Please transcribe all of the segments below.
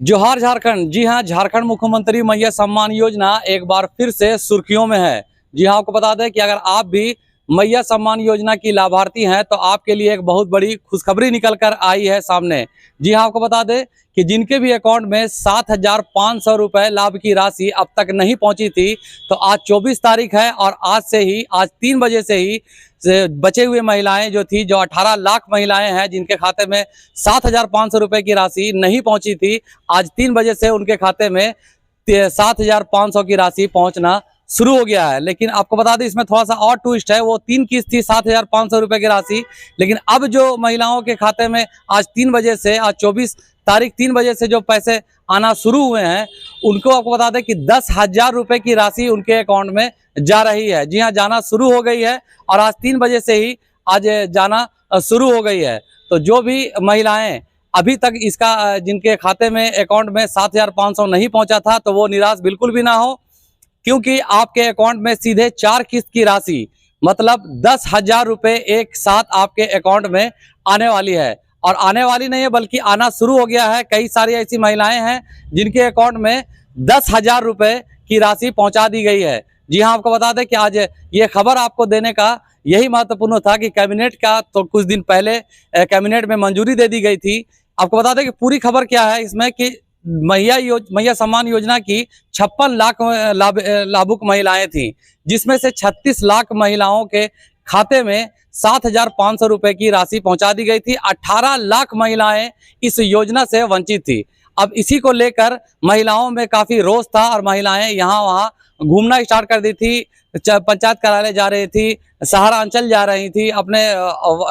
जोहार झारखंड। जी हाँ, झारखंड मुख्यमंत्री मैया सम्मान योजना एक बार फिर से सुर्खियों में है। जी हाँ, आपको बता दें कि अगर आप भी मैया सम्मान योजना की लाभार्थी हैं तो आपके लिए एक बहुत बड़ी खुशखबरी निकल कर आई है सामने। जी हाँ, आपको बता दें कि जिनके भी अकाउंट में 7,500 रुपये लाभ की राशि अब तक नहीं पहुंची थी, तो आज 24 तारीख है और आज 3 बजे से ही बचे हुए महिलाएं जो थी, जो 18 लाख महिलाएं हैं जिनके खाते में 7,500 रुपये की राशि नहीं पहुंची थी, आज 3 बजे से उनके खाते में 7,500 की राशि पहुंचना शुरू हो गया है। लेकिन आपको बता दें इसमें थोड़ा सा और ट्विस्ट है, वो 3 किस्त थी 7,500 रुपये की राशि, लेकिन अब जो महिलाओं के खाते में आज 3 बजे से, आज 24 तारीख 3 बजे से जो पैसे आना शुरू हुए हैं, उनको आपको बता दें कि 10,000 रुपये की राशि उनके अकाउंट में जा रही है। जी हाँ, जाना शुरू हो गई है और आज 3 बजे से ही आज जाना शुरू हो गई है। तो जो भी महिलाएं अभी तक इसका जिनके खाते में अकाउंट में 7,500 नहीं पहुंचा था, तो वो निराश बिल्कुल भी ना हो, क्योंकि आपके अकाउंट में सीधे 4 किस्त की राशि मतलब 10,000 रुपये एक साथ आपके अकाउंट में आने वाली है। और आने वाली नहीं है बल्कि आना शुरू हो गया है। कई सारी ऐसी महिलाएं हैं जिनके अकाउंट में 10,000 रुपये की राशि पहुंचा दी गई है। जी हाँ, आपको बता दें कि आज ये खबर आपको देने का यही महत्वपूर्ण था कि कैबिनेट का तो कुछ दिन पहले कैबिनेट में मंजूरी दे दी गई थी। आपको बता दें कि पूरी खबर क्या है इसमें कि मैया सम्मान योजना की 56 लाख लाभुक महिलाएं थीं, जिसमें से 36 लाख महिलाओं के खाते में 7,500 रुपये की राशि पहुंचा दी गई थी। 18 लाख महिलाएं इस योजना से वंचित थी। अब इसी को लेकर महिलाओं में काफ़ी रोष था और महिलाएं यहाँ वहाँ घूमना स्टार्ट कर दी थी। पंचायत कार्यालय जा रही थी, सहारा अंचल जा रही थी, अपने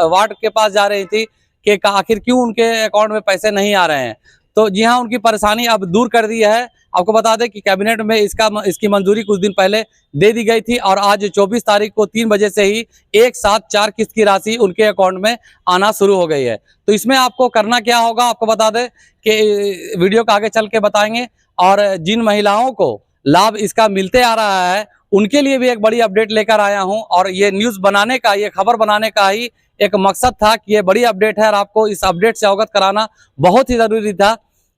वार्ड के पास जा रही थी कि आखिर क्यों उनके अकाउंट में पैसे नहीं आ रहे हैं। तो जी हाँ, उनकी परेशानी अब दूर कर दी है। आपको बता दें कि कैबिनेट में इसकी मंजूरी कुछ दिन पहले दे दी गई थी और आज 24 तारीख को 3 बजे से ही एक साथ 4 किस्त की राशि उनके अकाउंट में आना शुरू हो गई है। तो इसमें आपको करना क्या होगा, आपको बता दें कि वीडियो को आगे चल के बताएंगे। और जिन महिलाओं को लाभ इसका मिलते आ रहा है उनके लिए भी एक बड़ी अपडेट लेकर आया हूं। और ये न्यूज़ बनाने का, ये खबर बनाने का ही एक मकसद था कि ये बड़ी अपडेट है और आपको इस अपडेट से अवगत कराना बहुत ही ज़रूरी था,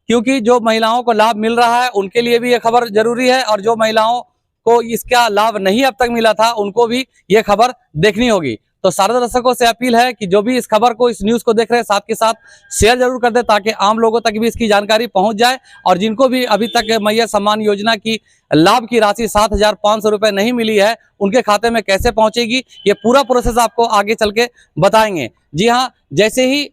क्योंकि जो महिलाओं को लाभ मिल रहा है उनके लिए भी ये खबर जरूरी है और जो महिलाओं को इसका लाभ नहीं अब तक मिला था उनको भी ये खबर देखनी होगी। तो सारे दर्शकों से अपील है कि जो भी इस खबर को, इस न्यूज़ को देख रहे हैं, साथ के साथ शेयर जरूर कर दे ताकि आम लोगों तक भी इसकी जानकारी पहुंच जाए। और जिनको भी अभी तक मैया सम्मान योजना की लाभ की राशि 7,500 रुपये नहीं मिली है, उनके खाते में कैसे पहुंचेगी, ये पूरा प्रोसेस आपको आगे चल के बताएंगे। जी हाँ, जैसे ही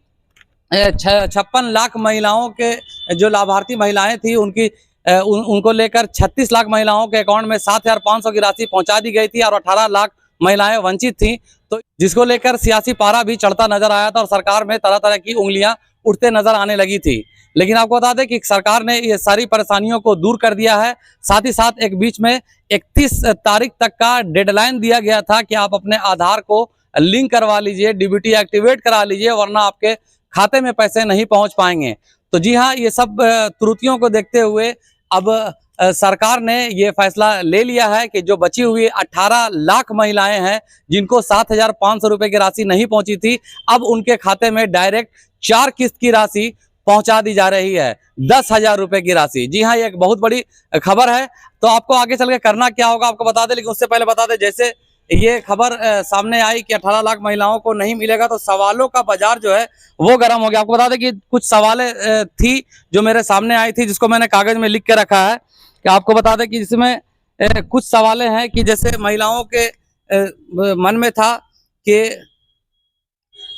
56 लाख महिलाओं के जो लाभार्थी महिलाएं थी उनको लेकर 36 लाख महिलाओं के अकाउंट में 7,500 की राशि पहुंचा दी गई थी और 18 लाख महिलाएं वंचित थीं। तो जिसको लेकर सियासी पारा भी चढ़ता नजर आया था और सरकार में तरह तरह की उंगलियां उठते नजर आने लगी थी। लेकिन आपको बता दें कि सरकार ने ये सारी परेशानियों को दूर कर दिया है। साथ ही साथ एक बीच में 31 तारीख तक का डेडलाइन दिया गया था कि आप अपने आधार को लिंक करवा लीजिए, डीबीटी एक्टिवेट करा लीजिए, वरना आपके खाते में पैसे नहीं पहुंच पाएंगे। तो जी हाँ, ये सब त्रुटियों को देखते हुए अब सरकार ने ये फैसला ले लिया है कि जो बची हुई 18 लाख महिलाएं हैं जिनको 7,500 रुपये की राशि नहीं पहुंची थी, अब उनके खाते में डायरेक्ट 4 किस्त की राशि पहुंचा दी जा रही है, 10,000 रुपये की राशि। जी हाँ, ये एक बहुत बड़ी खबर है। तो आपको आगे चल के करना क्या होगा आपको बता दें, लेकिन उससे पहले बता दें, जैसे ये खबर सामने आई कि 18 लाख महिलाओं को नहीं मिलेगा तो सवालों का बाजार जो है वो गर्म हो गया। आपको बता दें कि कुछ सवालें थी जो मेरे सामने आई थी, जिसको मैंने कागज में लिख के रखा है। कि आपको बता दें कि इसमें कुछ सवालें हैं कि जैसे महिलाओं के मन में था कि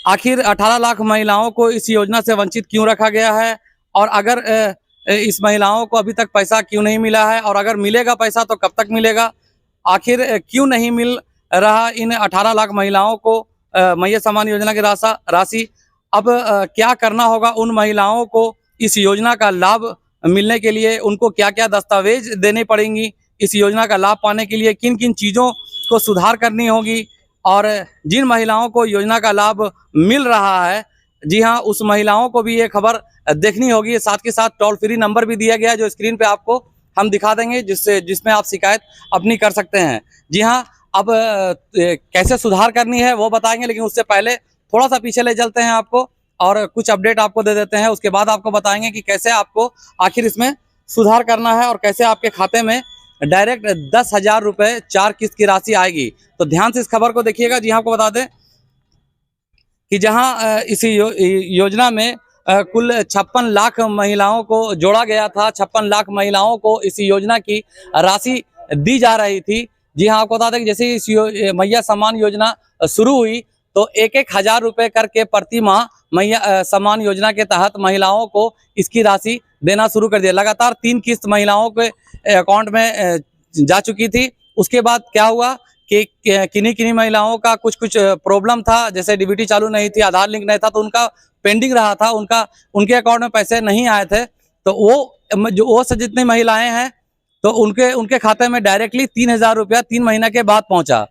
आखिर 18 लाख महिलाओं को इस योजना से वंचित क्यों रखा गया है, और अगर इस महिलाओं को अभी तक पैसा क्यों नहीं मिला है, और अगर मिलेगा पैसा तो कब तक मिलेगा, आखिर क्यों नहीं मिल रहा इन 18 लाख महिलाओं को मैया सम्मान योजना की राशि। अब क्या करना होगा उन महिलाओं को इस योजना का लाभ मिलने के लिए, उनको क्या क्या दस्तावेज देने पड़ेंगी, इस योजना का लाभ पाने के लिए किन किन चीज़ों को सुधार करनी होगी, और जिन महिलाओं को योजना का लाभ मिल रहा है, जी हाँ, उस महिलाओं को भी ये खबर देखनी होगी। साथ के साथ टोल फ्री नंबर भी दिया गया है जो स्क्रीन पे आपको हम दिखा देंगे, जिसमें आप शिकायत अपनी कर सकते हैं। जी हाँ, अब कैसे सुधार करनी है वो बताएंगे, लेकिन उससे पहले थोड़ा सा पीछे ले चलते हैं आपको और कुछ अपडेट आपको दे देते हैं। उसके बाद आपको बताएंगे कि कैसे आपको आखिर इसमें सुधार करना है और कैसे आपके खाते में डायरेक्ट 10,000 रुपये 4 किस्त की राशि आएगी। तो ध्यान से इस खबर को देखिएगा। जी हाँ, आपको बता दें कि जहां इस योजना में कुल 56 लाख महिलाओं को जोड़ा गया था। 56 लाख महिलाओं को इस योजना की राशि दी जा रही थी। जी हाँ, आपको बता दें कि जैसे इस मैया सम्मान योजना शुरू हुई तो 1,000 रुपये करके प्रति माह मैया सम्मान योजना के तहत महिलाओं को इसकी राशि देना शुरू कर दिया। लगातार 3 किस्त महिलाओं के अकाउंट में जा चुकी थी। उसके बाद क्या हुआ कि किन्हीं महिलाओं का कुछ प्रॉब्लम था, जैसे डीबीटी चालू नहीं थी, आधार लिंक नहीं था, तो उनका पेंडिंग रहा था, उनके अकाउंट में पैसे नहीं आए थे। तो वो से जितनी महिलाएं हैं तो उनके खाते में डायरेक्टली 3,000 रुपया 3 महीने के बाद पहुंचा।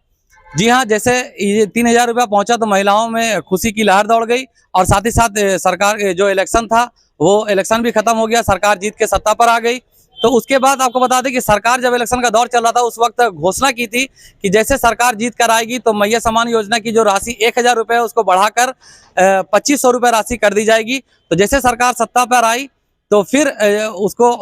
जी हाँ, जैसे ये 3,000 रुपया पहुंचा तो महिलाओं में खुशी की लहर दौड़ गई और साथ ही साथ सरकार जो इलेक्शन था वो इलेक्शन भी खत्म हो गया, सरकार जीत के सत्ता पर आ गई। तो उसके बाद आपको बता दें कि सरकार जब इलेक्शन का दौर चल रहा था उस वक्त घोषणा की थी कि जैसे सरकार जीत कर आएगी तो मैया सम्मान योजना की जो राशि 1,000 रुपये है उसको बढ़ाकर 2,500 रुपये राशि कर दी जाएगी। तो जैसे सरकार सत्ता पर आई तो फिर उसको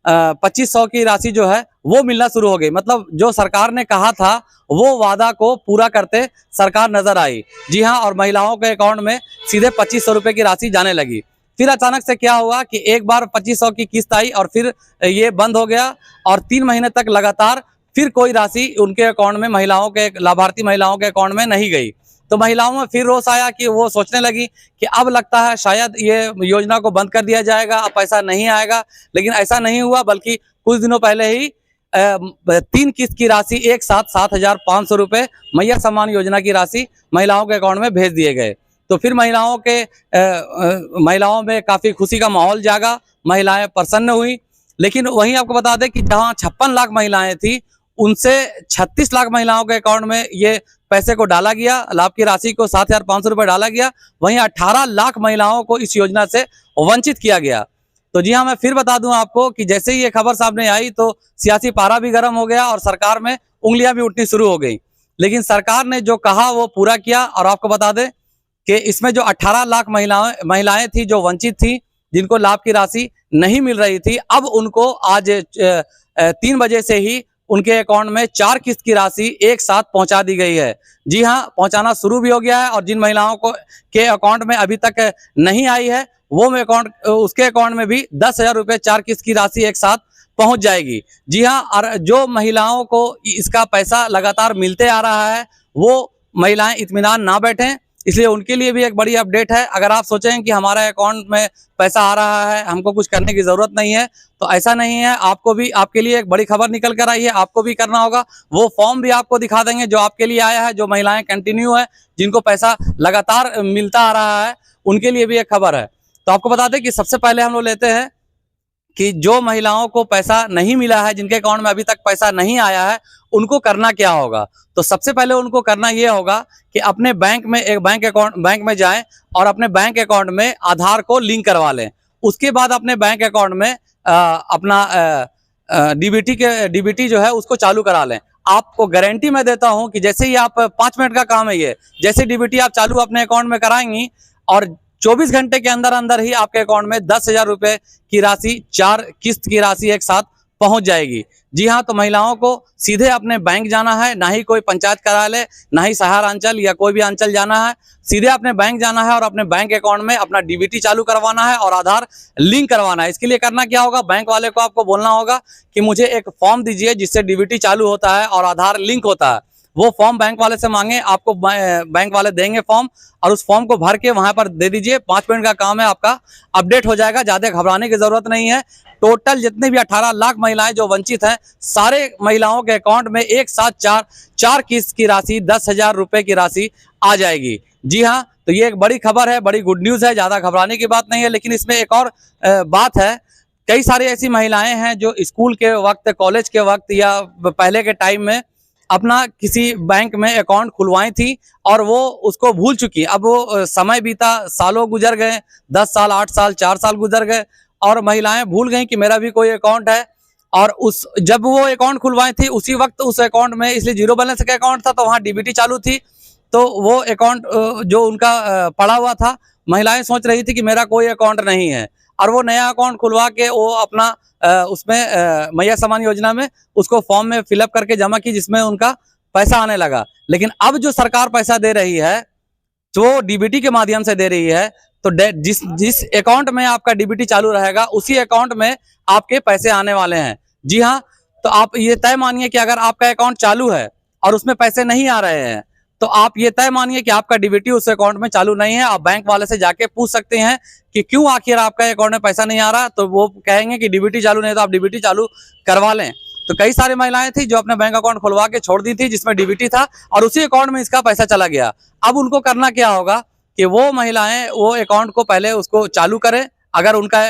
2,500 की राशि जो है वो मिलना शुरू हो गई। मतलब जो सरकार ने कहा था वो वादा को पूरा करते सरकार नजर आई। जी हाँ, और महिलाओं के अकाउंट में सीधे 2,500 रुपये की राशि जाने लगी। फिर अचानक से क्या हुआ कि एक बार 2,500 की किस्त आई और फिर ये बंद हो गया और 3 महीने तक लगातार फिर कोई राशि उनके अकाउंट में, महिलाओं के लाभार्थी महिलाओं के अकाउंट में नहीं गई। तो महिलाओं में फिर रोष आया कि वो सोचने लगी कि अब लगता है शायद ये योजना को बंद कर दिया जाएगा, अब पैसा नहीं आएगा। लेकिन ऐसा नहीं हुआ, बल्कि कुछ दिनों पहले ही 3 किस्त की राशि एक साथ 7,500 रुपये मैया सम्मान योजना की राशि महिलाओं के अकाउंट में भेज दिए गए। तो फिर महिलाओं में काफ़ी खुशी का माहौल जागा, महिलाएं प्रसन्न हुई। लेकिन वहीं आपको बता दें कि जहां 56 लाख महिलाएं थी उनसे 36 लाख महिलाओं के अकाउंट में ये पैसे को डाला गया, लाभ की राशि को 7,500 रुपये डाला गया। वहीं 18 लाख महिलाओं को इस योजना से वंचित किया गया। तो जी हाँ, मैं फिर बता दूं आपको कि जैसे ही ये खबर सामने आई तो सियासी पारा भी गर्म हो गया और सरकार में उंगलियां भी उठनी शुरू हो गई। लेकिन सरकार ने जो कहा वो पूरा किया। और आपको बता दें कि इसमें जो 18 लाख महिलाएं थी जो वंचित थी, जिनको लाभ की राशि नहीं मिल रही थी, अब उनको आज 3 बजे से ही उनके अकाउंट में 4 किस्त की राशि एक साथ पहुंचा दी गई है। जी हाँ, पहुंचाना शुरू भी हो गया है और जिन महिलाओं को के अकाउंट में अभी तक नहीं आई है वो उसके अकाउंट में भी 10,000 रुपये 4 किस्त की राशि एक साथ पहुंच जाएगी। जी हाँ, और जो महिलाओं को इसका पैसा लगातार मिलते आ रहा है वो महिलाएं इत्मीनान ना बैठें, इसलिए उनके लिए भी एक बड़ी अपडेट है। अगर आप सोचें कि हमारे अकाउंट में पैसा आ रहा है, हमको कुछ करने की ज़रूरत नहीं है, तो ऐसा नहीं है। आपके लिए एक बड़ी खबर निकल कर आई है, आपको भी करना होगा। वो फॉर्म भी आपको दिखा देंगे जो आपके लिए आया है। जो महिलाएं कंटिन्यू है, जिनको पैसा लगातार मिलता आ रहा है, उनके लिए भी एक खबर है। तो आपको बता दें कि सबसे पहले हम लोग लेते हैं कि जो महिलाओं को पैसा नहीं मिला है, जिनके अकाउंट में अभी तक पैसा नहीं आया है, उनको करना क्या होगा। तो सबसे पहले उनको करना ये होगा कि अपने बैंक में जाएं और अपने बैंक अकाउंट में आधार को लिंक करवा लें। उसके बाद अपने बैंक अकाउंट में अपना डीबीटी जो है उसको चालू करा लें। आपको गारंटी मैं देता हूं कि जैसे ही आप 5 मिनट का काम है ये, जैसे डीबीटी आप चालू अपने अकाउंट में कराएंगी और 24 घंटे के अंदर अंदर ही आपके अकाउंट में 10,000 रुपये की राशि, 4 किस्त की राशि एक साथ पहुंच जाएगी। जी हाँ, तो महिलाओं को सीधे अपने बैंक जाना है, ना ही कोई पंचायत कार्यालय, ना ही सहारा अंचल या कोई भी अंचल जाना है। सीधे अपने बैंक जाना है और अपने बैंक अकाउंट में अपना डीबीटी चालू करवाना है और आधार लिंक करवाना है। इसके लिए करना क्या होगा, बैंक वाले को आपको बोलना होगा कि मुझे एक फॉर्म दीजिए जिससे डीबीटी चालू होता है और आधार लिंक होता है। वो फॉर्म बैंक वाले से मांगे, आपको बैंक वाले देंगे फॉर्म और उस फॉर्म को भर के वहां पर दे दीजिए। 5 मिनट का काम है, आपका अपडेट हो जाएगा। ज्यादा घबराने की जरूरत नहीं है। टोटल जितने भी 18 लाख महिलाएं जो वंचित हैं, सारे महिलाओं के अकाउंट में एक साथ 4 किस्त की राशि 10,000 रुपये की राशि आ जाएगी। जी हाँ, तो ये एक बड़ी खबर है, बड़ी गुड न्यूज है, ज्यादा घबराने की बात नहीं है। लेकिन इसमें एक और बात है, कई सारी ऐसी महिलाएं हैं जो स्कूल के वक्त, कॉलेज के वक्त या पहले के टाइम में अपना किसी बैंक में अकाउंट खुलवाई थी और वो उसको भूल चुकी। अब वो समय बीता, सालों गुजर गए, 10 साल, 8 साल, 4 साल गुजर गए और महिलाएं भूल गई कि मेरा भी कोई अकाउंट है। और जब वो अकाउंट खुलवाई थी उसी वक्त उस अकाउंट में, इसलिए जीरो बैलेंस का अकाउंट था तो वहाँ डीबीटी चालू थी, तो वो अकाउंट जो उनका पड़ा हुआ था महिलाएं सोच रही थी कि मेरा कोई अकाउंट नहीं है, और वो नया अकाउंट खुलवा के वो अपना उसमें मैया सम्मान योजना में उसको फॉर्म में फिलअप करके जमा की, जिसमें उनका पैसा आने लगा। लेकिन अब जो सरकार पैसा दे रही है, जो डीबीटी के माध्यम से दे रही है, तो जिस जिस अकाउंट में आपका डीबीटी चालू रहेगा, उसी अकाउंट में आपके पैसे आने वाले हैं। जी हाँ, तो आप ये तय मानिए कि अगर आपका अकाउंट चालू है और उसमें पैसे नहीं आ रहे हैं, तो आप ये तय मानिए कि आपका डीबीटी उस अकाउंट में चालू नहीं है। आप बैंक वाले से जाके पूछ सकते हैं कि क्यों आखिर आपका अकाउंट में पैसा नहीं आ रहा, तो वो कहेंगे कि डीबीटी चालू नहीं है, तो आप डीबीटी चालू करवा लें। तो कई सारी महिलाएं थी जो अपने बैंक अकाउंट खुलवा के छोड़ दी थी, जिसमें डीबीटी था, और उसी अकाउंट में इसका पैसा चला गया। अब उनको करना क्या होगा कि वो महिलाएं वो अकाउंट को पहले उसको चालू करें। अगर उनका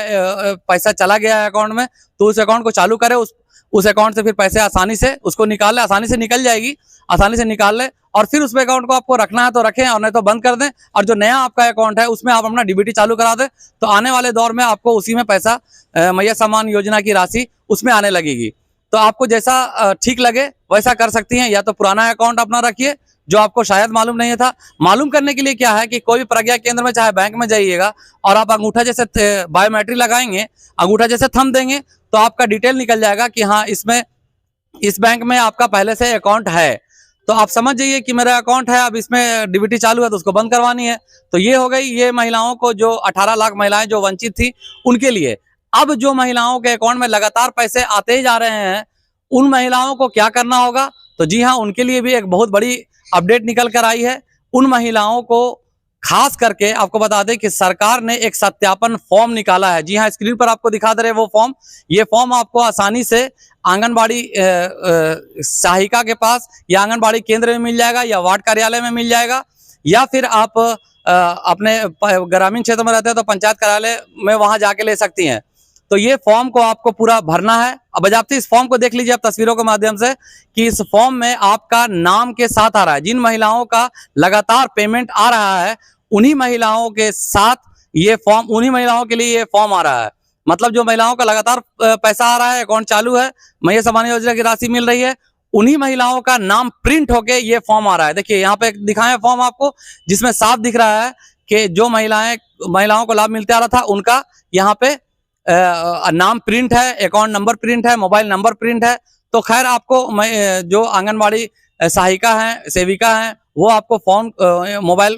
पैसा चला गया है अकाउंट में, तो उस अकाउंट को चालू करें, उस अकाउंट से फिर पैसे आसानी से उसको निकाल ले, आसानी से निकल जाएगी, आसानी से निकाल ले, और फिर उस अकाउंट को आपको रखना है तो रखें, और नहीं तो बंद कर दें। और जो नया आपका अकाउंट है उसमें आप अपना डीबीटी चालू करा दें, तो आने वाले दौर में आपको उसी में पैसा मैया सम्मान योजना की राशि उसमें आने लगेगी। तो आपको जैसा ठीक लगे वैसा कर सकती हैं। या तो पुराना अकाउंट अपना रखिए जो आपको शायद मालूम नहीं था। मालूम करने के लिए क्या है कि कोई भी प्रज्ञा केंद्र में चाहे बैंक में जाइएगा, और आप अंगूठा जैसे बायोमेट्रिक लगाएंगे, अंगूठा जैसे थंब देंगे, तो आपका डिटेल निकल जाएगा कि हाँ इसमें इस बैंक में आपका पहले से अकाउंट है। तो आप समझ जाइए कि मेरा अकाउंट है, अब इसमें डीबीटी चालू है तो उसको बंद करवानी है। तो ये हो गई ये महिलाओं को, जो 18 लाख महिलाएं जो वंचित थी उनके लिए। अब जो महिलाओं के अकाउंट में लगातार पैसे आते ही जा रहे हैं, उन महिलाओं को क्या करना होगा? तो जी हाँ, उनके लिए भी एक बहुत बड़ी अपडेट निकल कर आई है। उन महिलाओं को खास करके आपको बता दें कि सरकार ने एक सत्यापन फॉर्म निकाला है। जी हाँ, स्क्रीन पर आपको दिखा दे रहे वो फॉर्म। ये फॉर्म आपको आसानी से आंगनबाड़ी सहायिका के पास या आंगनबाड़ी केंद्र में मिल जाएगा, या वार्ड कार्यालय में मिल जाएगा, या फिर आप अपने ग्रामीण क्षेत्र में रहते हैं तो पंचायत कार्यालय में वहां जाके ले सकती हैं। तो ये फॉर्म को आपको पूरा भरना है। अब बजाते इस फॉर्म को देख लीजिए आप तस्वीरों के माध्यम से कि इस फॉर्म में आपका नाम के साथ आ रहा है। जिन महिलाओं का लगातार पेमेंट आ रहा है, उन्हीं महिलाओं के साथ ये फॉर्म, उन्हीं महिलाओं के लिए ये फॉर्म आ रहा है। मतलब जो महिलाओं का लगातार पैसा आ रहा है, अकाउंट चालू है, मैया सम्मान योजना की राशि मिल रही है, उन्हीं महिलाओं का नाम प्रिंट होके ये फॉर्म आ रहा है। देखिए यहाँ पे दिखाएं फॉर्म आपको, जिसमें साफ दिख रहा है कि जो महिलाओं को लाभ मिलते आ रहा था, उनका यहाँ पे नाम प्रिंट है, अकाउंट नंबर प्रिंट है, मोबाइल नंबर प्रिंट है। तो खैर आपको जो आंगनबाड़ी सहायिका हैं, सेविका हैं, वो आपको फोन मोबाइल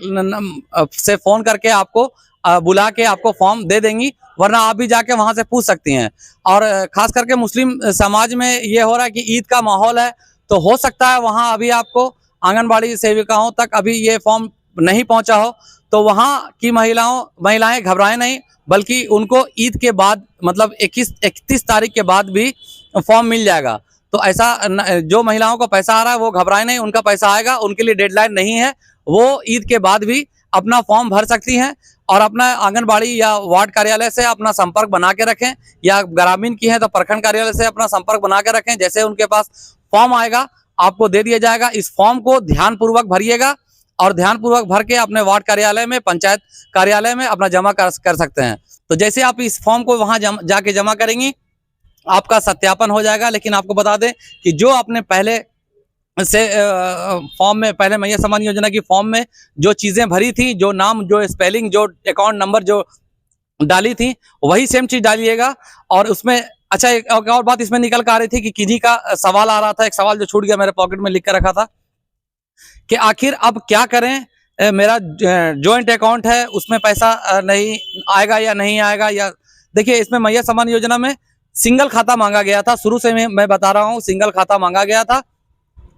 से फोन करके आपको बुला के आपको फॉर्म दे देंगी, वरना आप भी जाके वहां से पूछ सकती हैं। और खास करके मुस्लिम समाज में ये हो रहा है कि ईद का माहौल है, तो हो सकता है वहां अभी आपको आंगनबाड़ी सेविकाओं तक अभी ये फॉर्म नहीं पहुंचा हो। तो वहां की महिलाएं घबराएं नहीं, बल्कि उनको ईद के बाद मतलब 31 तारीख के बाद भी फॉर्म मिल जाएगा। तो ऐसा जो महिलाओं को पैसा आ रहा है वो घबराए नहीं, उनका पैसा आएगा, उनके लिए डेडलाइन नहीं है। वो ईद के बाद भी अपना फॉर्म भर सकती हैं, और अपना आंगनबाड़ी या वार्ड कार्यालय से अपना संपर्क बना के रखें, या ग्रामीण की है तो प्रखंड कार्यालय से अपना संपर्क बना के रखें। जैसे उनके पास फॉर्म आएगा आपको दे दिया जाएगा। इस फॉर्म को ध्यानपूर्वक भरिएगा, और ध्यानपूर्वक भर के अपने वार्ड कार्यालय में, पंचायत कार्यालय में अपना जमा कर सकते हैं। तो जैसे आप इस फॉर्म को वहां जाके जमा करेंगी, आपका सत्यापन हो जाएगा। लेकिन आपको बता दें कि जो आपने पहले से फॉर्म में, पहले मैया सम्मान योजना की फॉर्म में जो चीजें भरी थी, जो नाम, जो स्पेलिंग, जो अकाउंट नंबर जो डाली थी, वही सेम चीज डालिएगा। और उसमें अच्छा एक और बात इसमें निकल कर आ रही थी कि किन्हीं का सवाल आ रहा था, एक सवाल जो छूट गया, मेरे पॉकेट में लिख कर रखा था कि आखिर अब क्या करें, मेरा जॉइंट अकाउंट है, उसमें पैसा नहीं आएगा या नहीं आएगा। या देखिए, इसमें मैया सम्मान योजना में सिंगल खाता मांगा गया था। शुरू से मैं बता रहा हूँ, सिंगल खाता मांगा गया था।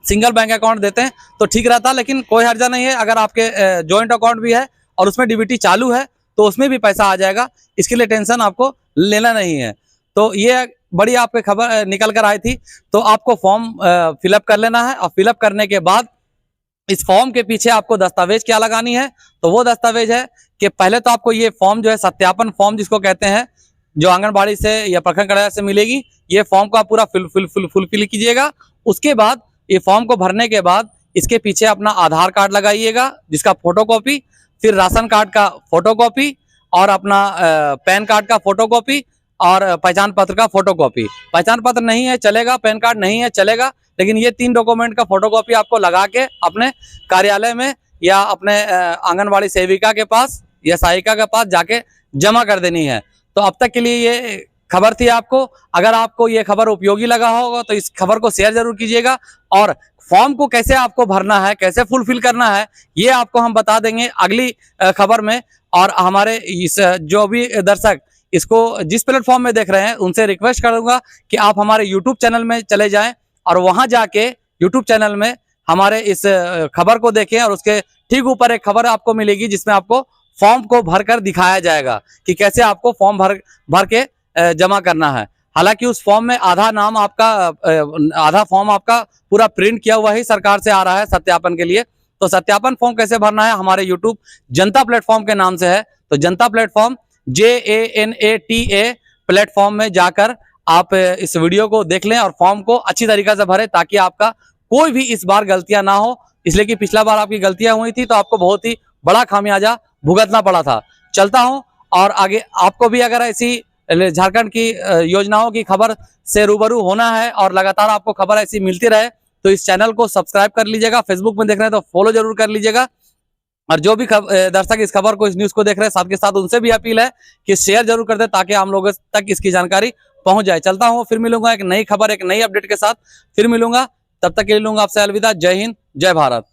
सिंगल बैंक अकाउंट देते हैं तो ठीक रहता, लेकिन कोई हर्जा नहीं है। अगर आपके जॉइंट अकाउंट भी है और उसमें डीबीटी चालू है, तो उसमें भी पैसा आ जाएगा। इसके लिए टेंशन आपको लेना नहीं है। तो ये बड़ी आपके खबर निकल कर आई थी। तो आपको फॉर्म फिलअप कर लेना है, और फिलअप करने के बाद इस फॉर्म के पीछे आपको दस्तावेज क्या लगानी है? तो वो दस्तावेज है कि पहले तो आपको ये फॉर्म जो है, सत्यापन फॉर्म जिसको कहते हैं, जो आंगनबाड़ी से या प्रखंड कार्यालय से मिलेगी, ये फॉर्म को आप पूरा फुलफिल कीजिएगा। उसके बाद ये फॉर्म को भरने के बाद इसके पीछे अपना आधार कार्ड लगाइएगा, जिसका फोटोकॉपी, फिर राशन कार्ड का फोटोकॉपी, और अपना पैन कार्ड का फोटोकॉपी, और पहचान पत्र का फोटोकॉपी। पहचान पत्र नहीं है चलेगा, पैन कार्ड नहीं है चलेगा, लेकिन ये 3 डॉक्यूमेंट का फोटोकॉपी आपको लगा के अपने कार्यालय में या अपने आंगनबाड़ी सेविका के पास या सहायिका के पास जाके जमा कर देनी है। तो अब तक के लिए ये खबर थी आपको। अगर आपको ये खबर उपयोगी लगा होगा तो इस खबर को शेयर जरूर कीजिएगा, और फॉर्म को कैसे आपको भरना है, कैसे फुलफिल करना है, ये आपको हम बता देंगे अगली खबर में। और हमारे इस जो भी दर्शक इसको जिस प्लेटफॉर्म में देख रहे हैं उनसे रिक्वेस्ट करूंगा कि आप हमारे यूट्यूब चैनल में चले जाएं और वहां जाके यूट्यूब चैनल में हमारे इस खबर को देखें, और उसके ठीक ऊपर एक खबर आपको मिलेगी जिसमें आपको फॉर्म को भरकर दिखाया जाएगा कि कैसे आपको फॉर्म भर के जमा करना है। हालांकि उस फॉर्म में आधा नाम आपका, आधा फॉर्म आपका पूरा प्रिंट किया हुआ ही सरकार से आ रहा है सत्यापन के लिए। तो सत्यापन फॉर्म कैसे भरना है हमारे यूट्यूब जनता प्लेटफॉर्म के नाम से है। तो जनता प्लेटफॉर्म JANATA प्लेटफॉर्म में जाकर आप इस वीडियो को देख लें और फॉर्म को अच्छी तरीके से भरें, ताकि आपका कोई भी इस बार गलतियां ना हो। इसलिए कि पिछला बार आपकी गलतियां हुई थी तो आपको बहुत ही बड़ा खामियाजा भुगतना पड़ा था। चलता हूं, और आगे आपको भी अगर ऐसी झारखंड की योजनाओं की खबर से रूबरू होना है और लगातार आपको खबर ऐसी मिलती रहे तो इस चैनल को सब्सक्राइब कर लीजिएगा। फेसबुक में देख रहे हैं तो फॉलो जरूर कर लीजिएगा। और जो भी दर्शक इस खबर को, इस न्यूज को देख रहे हैं, साथ के साथ उनसे भी अपील है कि शेयर जरूर कर दे ताकि हम लोगों तक इसकी जानकारी पहुंच जाए। चलता हूं, फिर मिलूंगा एक नई खबर, एक नई अपडेट के साथ फिर मिलूंगा। तब तक के लिए लूंगा आपसे अलविदा। जय हिंद, जय भारत।